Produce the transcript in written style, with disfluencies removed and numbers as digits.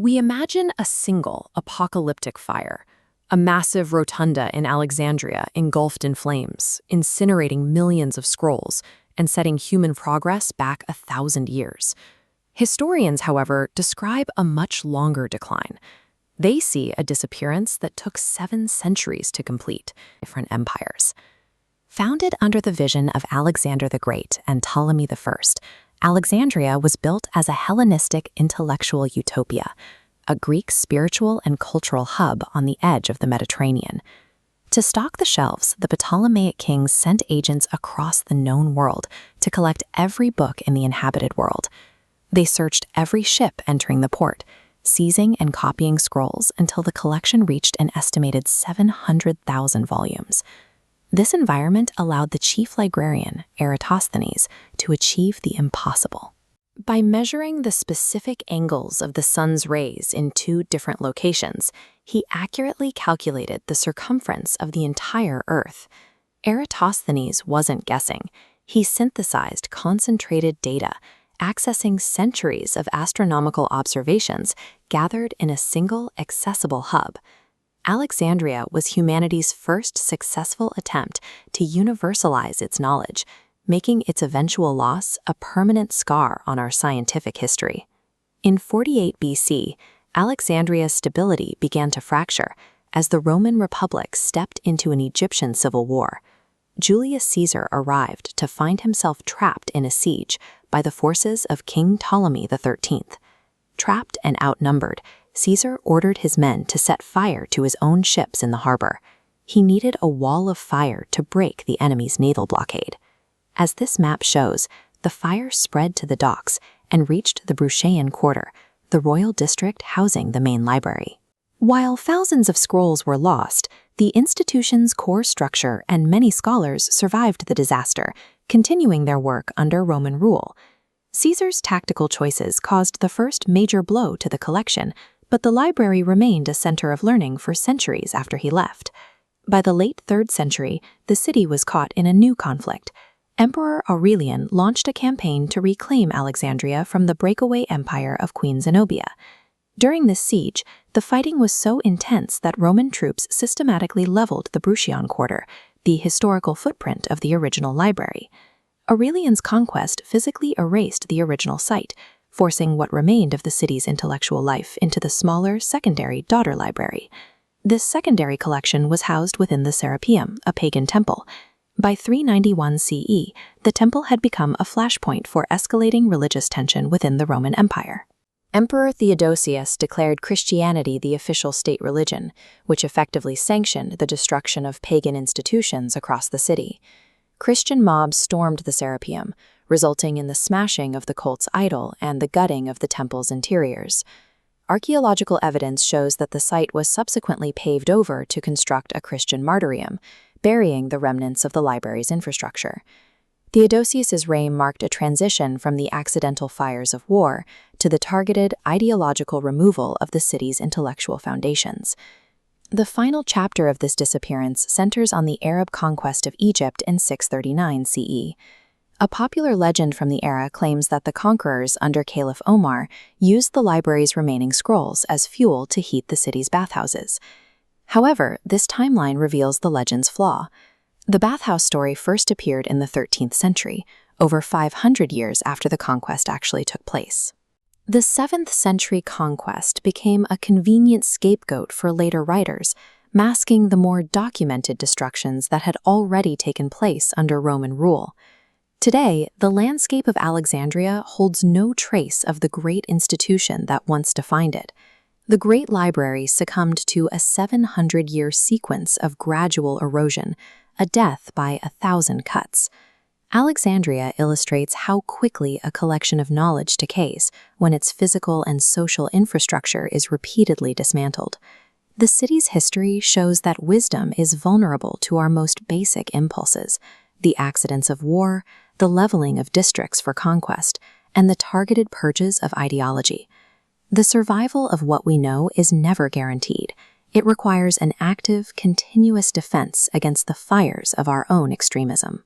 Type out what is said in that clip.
We imagine a single apocalyptic fire, a massive rotunda in Alexandria engulfed in flames, incinerating millions of scrolls and setting human progress back 1,000 years. Historians, however, describe a much longer decline. They see a disappearance that took 7 centuries to complete, different empires. Founded under the vision of Alexander the Great and Ptolemy I, Alexandria was built as a Hellenistic intellectual utopia, a Greek spiritual and cultural hub on the edge of the Mediterranean. To stock the shelves, the Ptolemaic kings sent agents across the known world to collect every book in the inhabited world. They searched every ship entering the port, seizing and copying scrolls until the collection reached an estimated 700,000 volumes. This environment allowed the chief librarian, Eratosthenes, to achieve the impossible. By measuring the specific angles of the sun's rays in 2 different locations, he accurately calculated the circumference of the entire Earth. Eratosthenes wasn't guessing. He synthesized concentrated data, accessing centuries of astronomical observations gathered in a single accessible hub. Alexandria was humanity's first successful attempt to universalize its knowledge, making its eventual loss a permanent scar on our scientific history. In 48 BC, Alexandria's stability began to fracture as the Roman Republic stepped into an Egyptian civil war. Julius Caesar arrived to find himself trapped in a siege by the forces of King Ptolemy XIII. Trapped and outnumbered, Caesar ordered his men to set fire to his own ships in the harbor. He needed a wall of fire to break the enemy's naval blockade. As this map shows, the fire spread to the docks and reached the Bruchian Quarter, the royal district housing the main library. While thousands of scrolls were lost, the institution's core structure and many scholars survived the disaster, continuing their work under Roman rule. Caesar's tactical choices caused the first major blow to the collection, but the library remained a center of learning for centuries after he left. By the late 3rd century, the city was caught in a new conflict. Emperor Aurelian launched a campaign to reclaim Alexandria from the breakaway empire of Queen Zenobia. During this siege, the fighting was so intense that Roman troops systematically leveled the Bruchian Quarter, the historical footprint of the original library. Aurelian's conquest physically erased the original site, forcing what remained of the city's intellectual life into the smaller, secondary daughter library. This secondary collection was housed within the Serapeum, a pagan temple. By 391 CE, the temple had become a flashpoint for escalating religious tension within the Roman Empire. Emperor Theodosius declared Christianity the official state religion, which effectively sanctioned the destruction of pagan institutions across the city. Christian mobs stormed the Serapeum, resulting in the smashing of the cult's idol and the gutting of the temple's interiors. Archaeological evidence shows that the site was subsequently paved over to construct a Christian martyrium, burying the remnants of the library's infrastructure. Theodosius's reign marked a transition from the accidental fires of war to the targeted ideological removal of the city's intellectual foundations. The final chapter of this disappearance centers on the Arab conquest of Egypt in 639 CE. A popular legend from the era claims that the conquerors under Caliph Omar used the library's remaining scrolls as fuel to heat the city's bathhouses. However, this timeline reveals the legend's flaw. The bathhouse story first appeared in the 13th century, over 500 years after the conquest actually took place. The 7th century conquest became a convenient scapegoat for later writers, masking the more documented destructions that had already taken place under Roman rule. Today, the landscape of Alexandria holds no trace of the great institution that once defined it. The Great Library succumbed to a 700-year sequence of gradual erosion, a death by 1,000 cuts. Alexandria illustrates how quickly a collection of knowledge decays when its physical and social infrastructure is repeatedly dismantled. The city's history shows that wisdom is vulnerable to our most basic impulses, the accidents of war, the leveling of districts for conquest, and the targeted purges of ideology. The survival of what we know is never guaranteed. It requires an active, continuous defense against the fires of our own extremism.